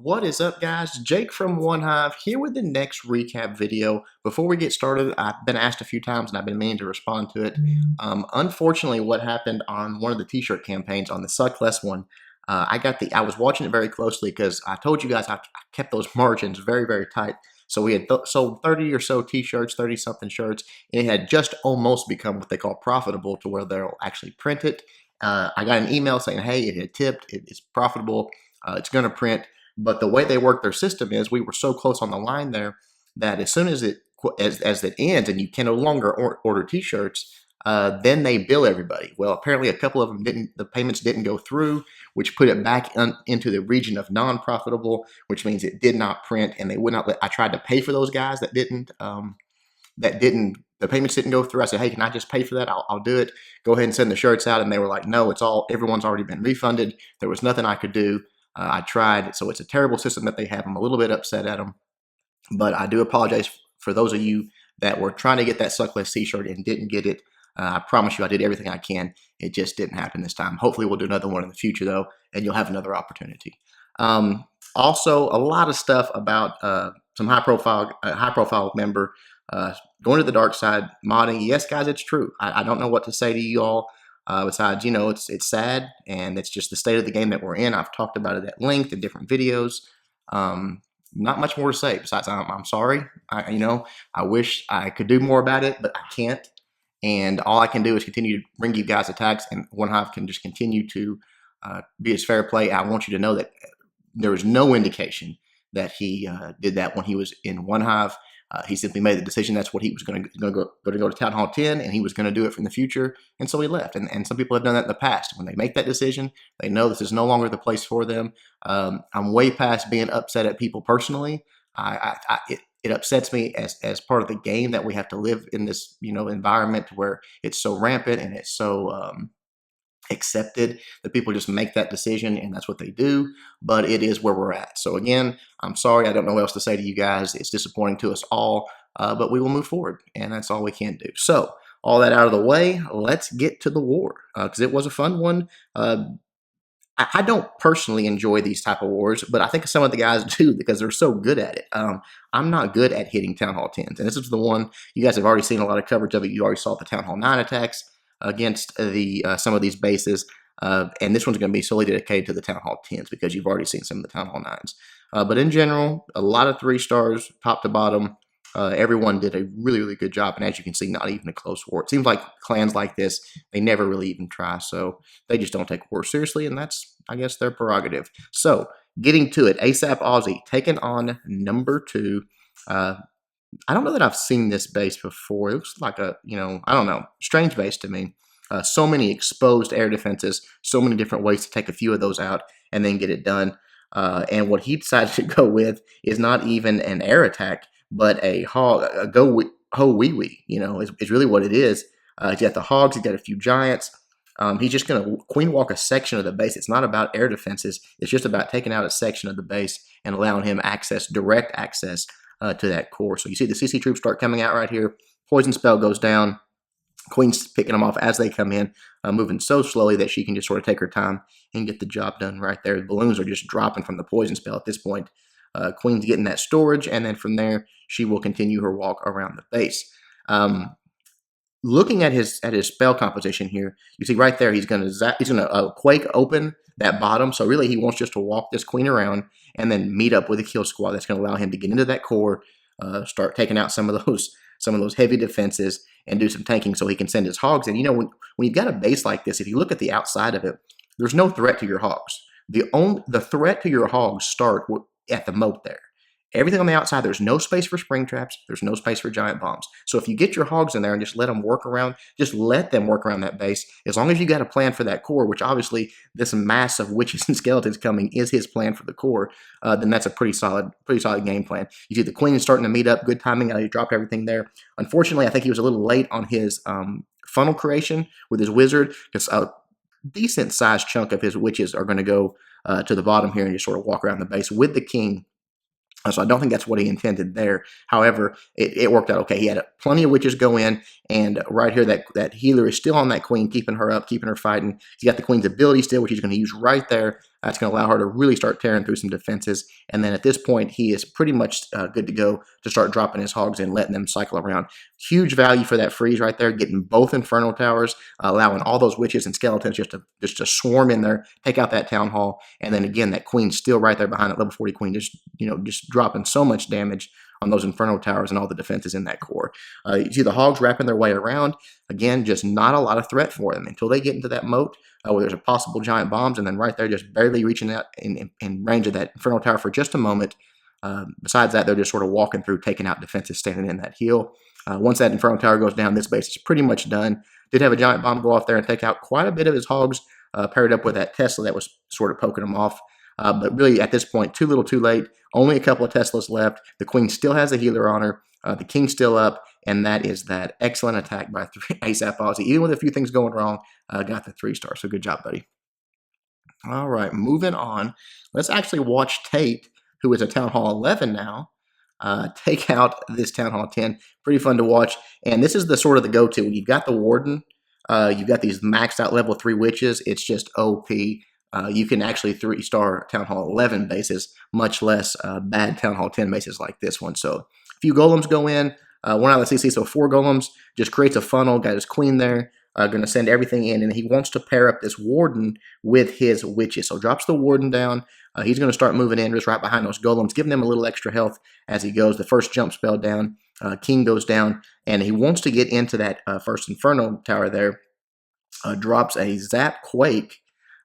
What is up, guys? Jake from OneHive here with the next recap video. Before we get started, I've been asked a few times and I've been meaning to respond to it. Unfortunately, what happened on one of the t-shirt campaigns, on the Suck Less one, I was watching it very closely because I told you guys I kept those margins very, very tight. So we had sold 30 or so t-shirts, 30-something shirts, and it had just almost become what they call profitable to where they'll actually print it. I got an email saying, hey, it had tipped, it's profitable, it's going to print. But the way they work their system is we were so close on the line there that as soon as it ends and you can no longer order t-shirts, then they bill everybody. Well, apparently a couple of them didn't, the payments didn't go through, which put it back into the region of non-profitable, which means it did not print, and they would not let, I tried to pay for those guys that didn't, the payments didn't go through. I said, hey, can I just pay for that? I'll do it. Go ahead and send the shirts out. And they were like, no, everyone's already been refunded. There was nothing I could do. I tried. So it's a terrible system that they have. I'm a little bit upset at them, but I do apologize for those of you that were trying to get that Suckless t-shirt and didn't get it. I promise you I did everything I can. It just didn't happen this time. Hopefully we'll do another one in the future though, and you'll have another opportunity. Also, a lot of stuff about some high profile member going to the dark side, modding. Yes, guys, it's true. I don't know what to say to you all. Besides, you know, it's sad, and it's just the state of the game that we're in. I've talked about it at length in different videos. Not much more to say. Besides, I'm sorry. I wish I could do more about it, but I can't. And all I can do is continue to bring you guys attacks, and OneHive can just continue to be as fair play. I want you to know that there was no indication that he did that when he was in OneHive. He simply made the decision that's what he was going to go to Town Hall 10, and he was going to do it from the future, and so he left. And some people have done that in the past. When they make that decision, they know this is no longer the place for them. I'm way past being upset at people personally. It upsets me as part of the game that we have to live in this environment where it's so rampant and it's so accepted that people just make that decision, and that's what they do. But it is where we're at. So again, I'm sorry. I don't know what else to say to you guys. It's disappointing to us all, but we will move forward, and that's all we can do. So all that out of the way, let's get to the war, because it was a fun one. I don't personally enjoy these type of wars, but I think some of the guys do because they're so good at it. I'm not good at hitting Town Hall 10s, and this is the one you guys have already seen a lot of coverage of it. You already saw the Town Hall 9 attacks against the some of these bases, and this one's going to be solely dedicated to the Town Hall 10s because you've already seen some of the Town Hall 9s. But in general, a lot of 3 stars, top to bottom. Everyone did a really, really good job, and as you can see, not even a close war. It seems like clans like this, they never really even try, so they just don't take war seriously, and that's, I guess, their prerogative. So, getting to it, ASAP Aussie taking on number 2. I don't know that I've seen this base before. It looks like a, I don't know, strange base to me. So many exposed air defenses, so many different ways to take a few of those out and then get it done. And what he decided to go with is not even an air attack, but a hog, a ho-wee-wee, is really what it is. He's got the hogs, he's got a few giants. He's just going to queen walk a section of the base. It's not about air defenses. It's just about taking out a section of the base and allowing him direct access to that core. So you see the CC troops start coming out right here. Poison spell goes down. Queen's picking them off as they come in, moving so slowly that she can just sort of take her time and get the job done right there. The balloons are just dropping from the poison spell at this point. Queen's getting that storage, and then from there, she will continue her walk around the base. Looking at his spell composition here, you see right there, he's going to quake open that bottom. So really, he wants just to walk this queen around and then meet up with a kill squad. That's going to allow him to get into that core, start taking out some of those heavy defenses, and do some tanking so he can send his hogs. And when you've got a base like this, if you look at the outside of it, there's no threat to your hogs. The threat to your hogs start at the moat there. Everything on the outside, there's no space for spring traps. There's no space for giant bombs. So if you get your hogs in there and just let them work around, that base, as long as you got a plan for that core, which obviously this mass of witches and skeletons coming is his plan for the core, then that's a pretty solid game plan. You see the queen is starting to meet up. Good timing. He dropped everything there. Unfortunately, I think he was a little late on his funnel creation with his wizard, because a decent sized chunk of his witches are going to go to the bottom here and just sort of walk around the base with the king. So I don't think that's what he intended there. However, it worked out okay. He had plenty of witches go in, and right here, that healer is still on that queen, keeping her up, keeping her fighting. He's got the queen's ability still, which he's going to use right there That's going to allow her to really start tearing through some defenses. And then at this point, he is pretty much good to go to start dropping his hogs and letting them cycle around. Huge value for that freeze right there, getting both Inferno towers, allowing all those witches and skeletons just to swarm in there, take out that town hall. And then again, that queen still right there behind that level 40 queen, just dropping so much damage on those Inferno towers and all the defenses in that core. You see the hogs wrapping their way around. Again, just not a lot of threat for them until they get into that moat where there's a possible giant bombs, and then right there just barely reaching out in range of that Inferno tower for just a moment. Besides that, they're just sort of walking through, taking out defenses, standing in that hill. Once that Inferno tower goes down, this base is pretty much done. Did have a giant bomb go off there and take out quite a bit of his hogs, paired up with that Tesla that was sort of poking him off. But really, at this point, too little too late. Only a couple of Teslas left. The queen still has a healer on her. The king's still up, and that is that excellent attack by ASAP Aussie. Even with a few things going wrong, got the 3-star. So good job, buddy. All right, moving on. Let's actually watch Tate, who is a Town Hall 11 now, take out this Town Hall 10. Pretty fun to watch. And this is the sort of the go-to. When you've got the Warden, you've got these maxed out level 3 witches. It's just OP. You can actually 3-star Town Hall 11 bases, much less bad Town Hall 10 bases like this one. So a few golems go in, 1 out of the CC, so 4 golems, just creates a funnel, got his queen there, going to send everything in, and he wants to pair up this Warden with his witches. So drops the Warden down. He's going to start moving in just right behind those golems, giving them a little extra health as he goes. The first jump spell down, King goes down, and he wants to get into that first Inferno tower there. Drops a Zap Quake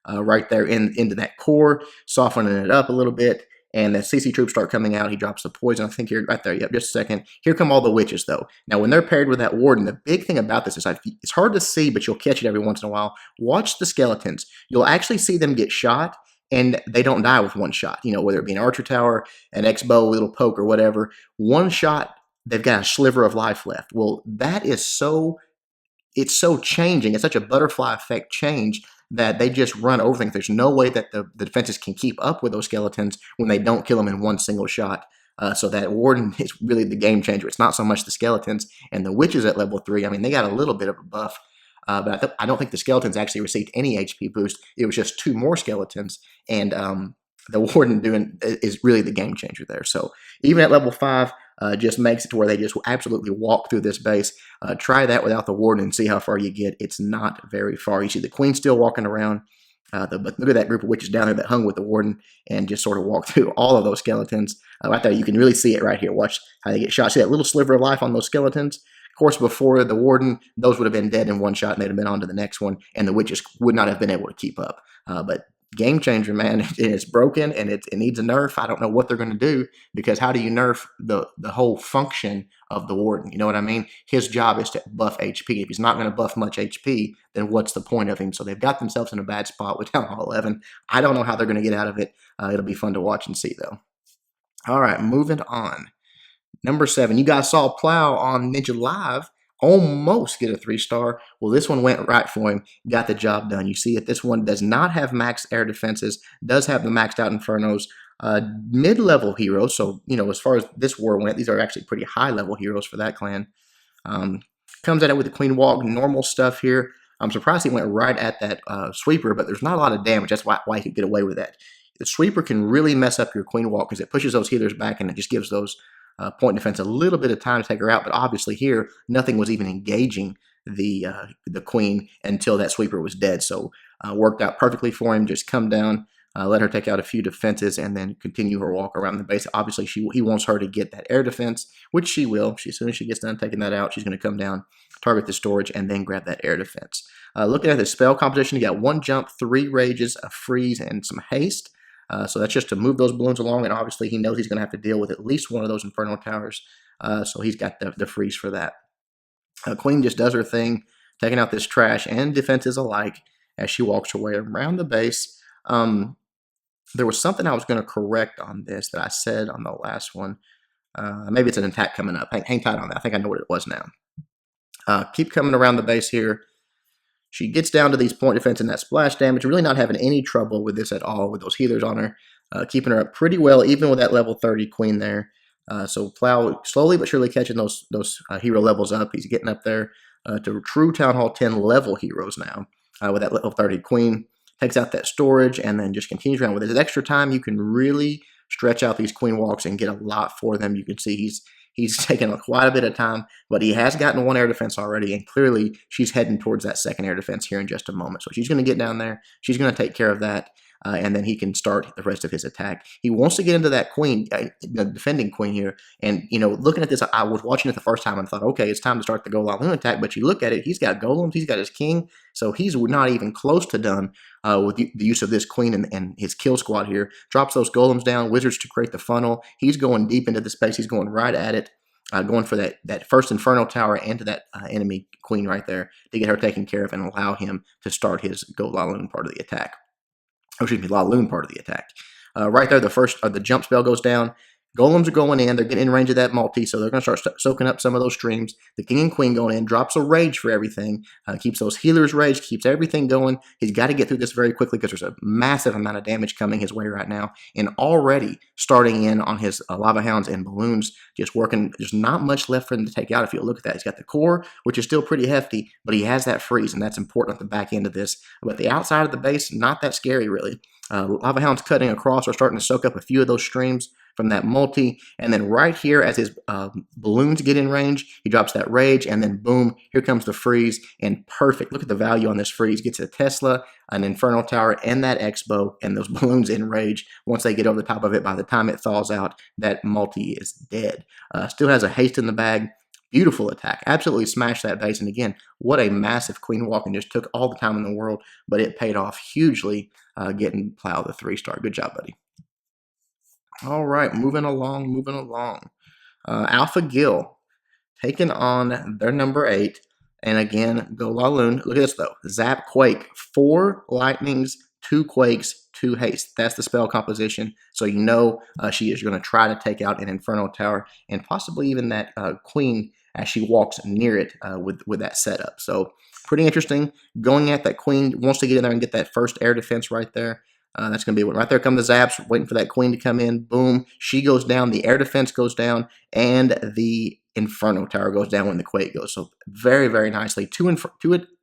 right there into that core, softening it up a little bit, and the CC troops start coming out. He drops the poison, I think, here, right there. Yep, just a second. Here come all the witches, though. Now, when they're paired with that Warden, the big thing about this is it's hard to see, but you'll catch it every once in a while. Watch the skeletons. You'll actually see them get shot, and they don't die with one shot. Whether it be an archer tower, an X-bow, a little poke, or whatever. One shot, they've got a sliver of life left. Well, that is it's so changing. It's such a butterfly effect change that they just run over things. There's no way that the defenses can keep up with those skeletons when they don't kill them in one single shot. So that Warden is really the game changer. It's not so much the skeletons and the witches at level 3. I mean, they got a little bit of a buff, but I don't think the skeletons actually received any HP boost. It was just 2 more skeletons, and the Warden is really the game changer there. So even at level 5, just makes it to where they just absolutely walk through this base. Try that without the Warden and see how far you get. It's not very far. You see the Queen still walking around. But look at that group of witches down there that hung with the Warden and just sort of walked through all of those skeletons. Right there, you can really see it right here. Watch how they get shot. See that little sliver of life on those skeletons? Of course, before the Warden, those would have been dead in one shot and they'd have been on to the next one, and the witches would not have been able to keep up. But game changer, man. It's broken and it needs a nerf. I don't know what they're going to do, because how do you nerf the whole function of the Warden? You know what I mean? His job is to buff HP. If he's not going to buff much HP, then what's the point of him? So they've got themselves in a bad spot with Town Hall 11. I don't know how they're going to get out of it. It'll be fun to watch and see, though. All right, moving on. Number 7, you guys saw Plow on Ninja Live almost get a 3-star. Well, this one went right for him, got the job done. You see it, this one does not have max air defenses, does have the maxed out Infernos, mid-level heroes. So, as far as this war went, these are actually pretty high-level heroes for that clan. Comes at it with the Queen Walk, normal stuff here. I'm surprised he went right at that sweeper, but there's not a lot of damage. That's why he could get away with that. The sweeper can really mess up your Queen Walk because it pushes those healers back and it just gives those point defense a little bit of time to take her out. But obviously here, nothing was even engaging the Queen until that sweeper was dead. So worked out perfectly for him. Just come down, let her take out a few defenses, and then continue her walk around the base. Obviously, he wants her to get that air defense, which she will. As soon as she gets done taking that out, she's going to come down, target the storage, and then grab that air defense. Looking at the spell composition, you got 1 jump, 3 rages, a freeze, and some haste. So that's just to move those balloons along, and obviously he knows he's going to have to deal with at least one of those Inferno towers, so he's got the freeze for that. Queen just does her thing, taking out this trash and defenses alike as she walks her way around the base. There was something I was going to correct on this that I said on the last one. Maybe it's an attack coming up. Hang tight on that. I think I know what it was now. Keep coming around the base here. She gets down to these point defense and that splash damage, really not having any trouble with this at all with those healers on her, keeping her up pretty well, even with that level 30 Queen there. So Plow slowly but surely catching those hero levels up. He's getting up there to true Town Hall 10 level heroes now with that level 30 Queen. takes out that storage, and then just continues around. With his extra time, you can really stretch out these queen walks and get a lot for them. You can see he's taken quite a bit of time, but he has gotten one air defense already, and clearly she's heading towards that second air defense here in just a moment. So she's going to get down there. She's going to take care of that. And then he can start the rest of his attack. He wants to get into that queen, the defending queen here. And, looking at this, I was watching it the first time and thought, okay, it's time to start the GoLaLoon attack. But you look at it, he's got golems, he's got his king. So he's not even close to done with the use of this queen and his kill squad here. Drops those golems down, wizards to create the funnel. He's going deep into the space. He's going right at it. Going for that first inferno tower and to that enemy queen right there to get her taken care of and allow him to start his GoLaLoon part of the attack. LaLoon part of the attack. Right there, the jump spell goes down. Golems are going in. They're getting in range of that multi, so they're going to start soaking up some of those streams. The king and queen going in, drops a rage for everything, keeps those healers raged, keeps everything going. He's got to get through this very quickly because there's a massive amount of damage coming his way right now. And already starting in on his lava hounds and balloons, just working. There's not much left for him to take out if you look at that. He's got the core, which is still pretty hefty, but he has that freeze, and that's important at the back end of this. But the outside of the base, not that scary, really. Lava hounds cutting across are starting to soak up a few of those streams from that multi, and then right here as his balloons get in range, he drops that rage, and then boom, here comes the freeze, and perfect. Look at the value on this freeze. Gets a Tesla, an Inferno Tower, and that X-bow, and those balloons in rage. Once they get over the top of it, by the time it thaws out, that multi is dead. Still has a haste in the bag. Beautiful attack. Absolutely smashed that base. And again, what a massive queen walk, and just took all the time in the world, but it paid off hugely getting Plow the 3-star. Good job, buddy. All right, moving along. Alpha Gill taking on their number 8. And again, GoLaLoon. Look at this, though. Zap Quake. 4 lightnings, 2 quakes, 2 haste. That's the spell composition. So she is going to try to take out an Inferno Tower and possibly even that queen as she walks near it with that setup. So pretty interesting. Going at that queen, wants to get in there and get that first air defense right there. That's going to be one. Right there come the zaps, waiting for that queen to come in. Boom. She goes down. The air defense goes down. And the Inferno Tower goes down when the quake goes. So very, very nicely. Two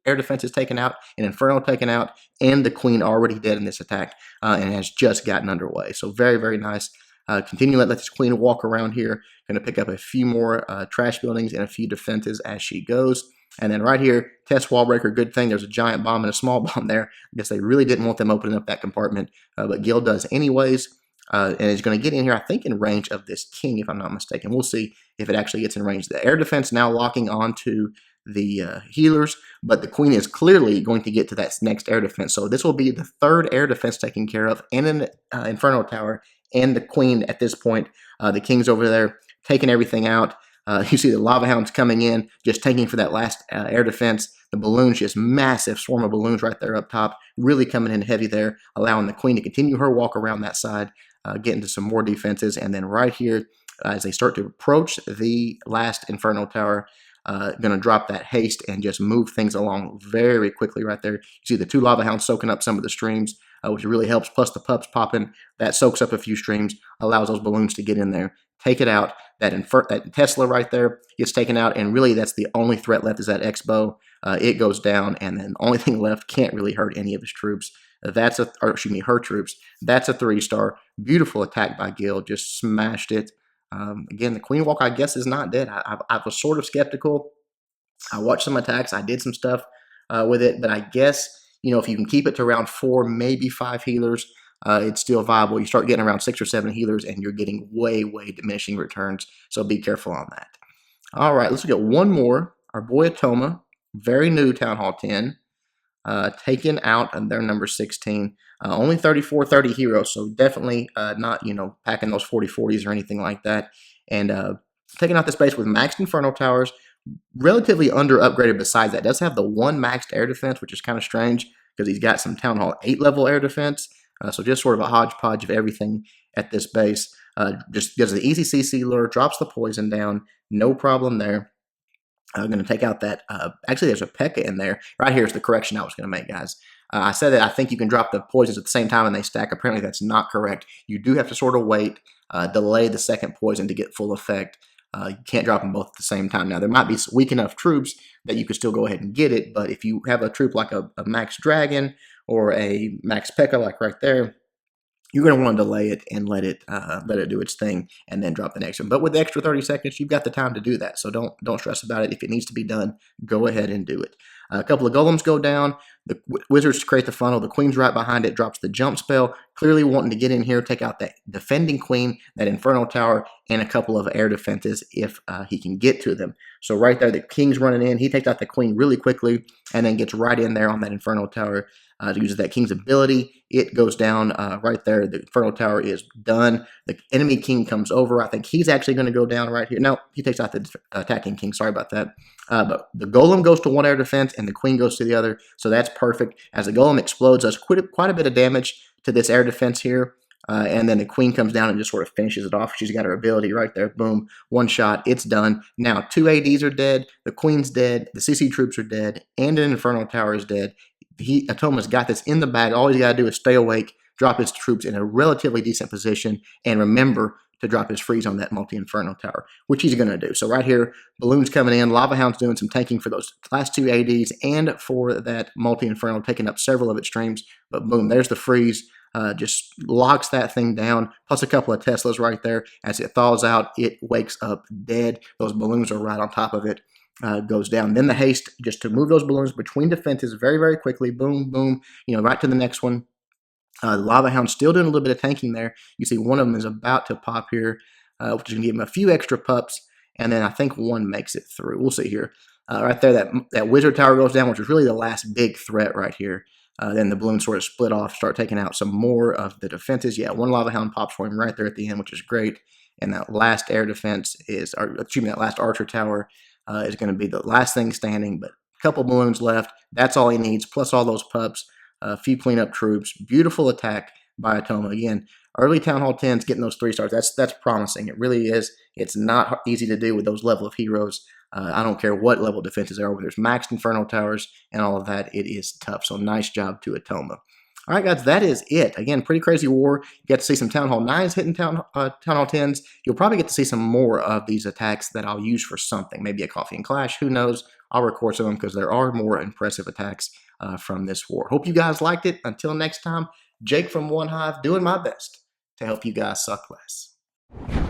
air defenses taken out, an Inferno taken out, and the queen already dead in this attack and has just gotten underway. So very, very nice. Continue to let this queen walk around here. Going to pick up a few more trash buildings and a few defenses as she goes. And then right here, test wall breaker, good thing. There's a giant bomb and a small bomb there. I guess they really didn't want them opening up that compartment, but Gill does anyways. And is going to get in here, I think, in range of this king, if I'm not mistaken. We'll see if it actually gets in range. The air defense now locking onto the healers, but the queen is clearly going to get to that next air defense. So this will be the 3rd air defense taken care of, and an Inferno Tower, and the queen at this point. The king's over there taking everything out. You see the lava hounds coming in, just taking for that last air defense. The balloons, just massive swarm of balloons right there up top, really coming in heavy there, allowing the queen to continue her walk around that side, get into some more defenses. And then right here, as they start to approach the last Inferno Tower, going to drop that haste and just move things along very quickly right there. You see the 2 lava hounds soaking up some of the streams, which really helps, plus the pups popping. That soaks up a few streams, allows those balloons to get in there, take it out. That Tesla right there gets taken out, and really that's the only threat left is that X-bow. It goes down, and then the only thing left can't really hurt any of his troops. Her troops. That's a 3-star. Beautiful attack by Gill. Just smashed it. Again, the queen walk, I guess, is not dead. I was sort of skeptical. I watched some attacks. I did some stuff with it, but I guess, if you can keep it to around 4, maybe 5 healers, it's still viable. You start getting around 6 or 7 healers, and you're getting way, way diminishing returns. So be careful on that. All right, let's look at one more. Our boy Atoma, very new Town Hall 10, taken out on their number 16. Only 34-30 heroes, so definitely not, packing those 40-40s or anything like that. And taking out the space with maxed Inferno Towers, relatively under upgraded besides that. Does have the 1 maxed air defense, which is kind of strange because he's got some Town Hall 8 level air defense. So just sort of a hodgepodge of everything at this base. Just does the easy CC lure, drops the poison down, no problem there. I'm going to take out that. Actually, there's a P.E.K.K.A in there. Right here is the correction I was going to make, guys. I said that I think you can drop the poisons at the same time and they stack. Apparently, that's not correct. You do have to sort of wait, delay the second poison to get full effect. You can't drop them both at the same time. Now, there might be weak enough troops that you could still go ahead and get it, but if you have a troop like a max dragon or a max P.E.K.K.A like right there, you're going to want to delay it and let it do its thing and then drop the next one. But with the extra 30 seconds, you've got the time to do that. So don't stress about it. If it needs to be done, go ahead and do it. A couple of golems go down. The wizards create the funnel. The queen's right behind it, drops the jump spell. Clearly wanting to get in here, take out that defending queen, that inferno tower, and a couple of air defenses if he can get to them. So right there, the king's running in. He takes out the queen really quickly and then gets right in there on that inferno tower. Uses that king's ability. It goes down right there. The inferno tower is done. The enemy king comes over. I think he's actually going to go down right here. No, he takes out the attacking king. Sorry about that. But the golem goes to one air defense and the queen goes to the other. So that's perfect. As the golem explodes, does quite a bit of damage to this air defense here. And then the queen comes down and just sort of finishes it off. She's got her ability right there. Boom. One shot. It's done. Now, 2 ADs are dead. The queen's dead. The CC troops are dead. And an inferno tower is dead. Atoma's got this in the bag. All he's got to do is stay awake, drop his troops in a relatively decent position, and remember to drop his freeze on that multi-inferno tower, which he's going to do. So right here, balloons coming in. Lava Hound's doing some tanking for those last 2 ADs and for that multi-inferno, taking up several of its streams. But boom, there's the freeze. Just locks that thing down, plus a couple of Teslas right there. As it thaws out, it wakes up dead. Those balloons are right on top of it. Goes down. Then the haste, just to move those balloons between defenses very, very quickly. Boom, boom, right to the next one. Lava Hound still doing a little bit of tanking there. You see one of them is about to pop here, which is going to give him a few extra pups, and then I think one makes it through. We'll see here. Right there, that wizard tower goes down, which is really the last big threat right here. Then the balloons sort of split off, start taking out some more of the defenses. Yeah, one Lava Hound pops for him right there at the end, which is great. And that last air defense is, or excuse me, that last archer tower is going to be the last thing standing, but a couple balloons left. That's all he needs, plus all those pups, a few cleanup troops. Beautiful attack by Atoma. Again, early Town Hall 10s getting those 3 stars. That's promising. It really is. It's not easy to do with those level of heroes. I don't care what level defenses there are, whether there's maxed inferno towers and all of that. It is tough. So nice job to Atoma. All right, guys, that is it. Again, pretty crazy war. You get to see some Town Hall 9s hitting Town Hall 10s. You'll probably get to see some more of these attacks that I'll use for something. Maybe a Coffee and Clash. Who knows? I'll record some of them because there are more impressive attacks from this war. Hope you guys liked it. Until next time, Jake from OneHive doing my best to help you guys suck less.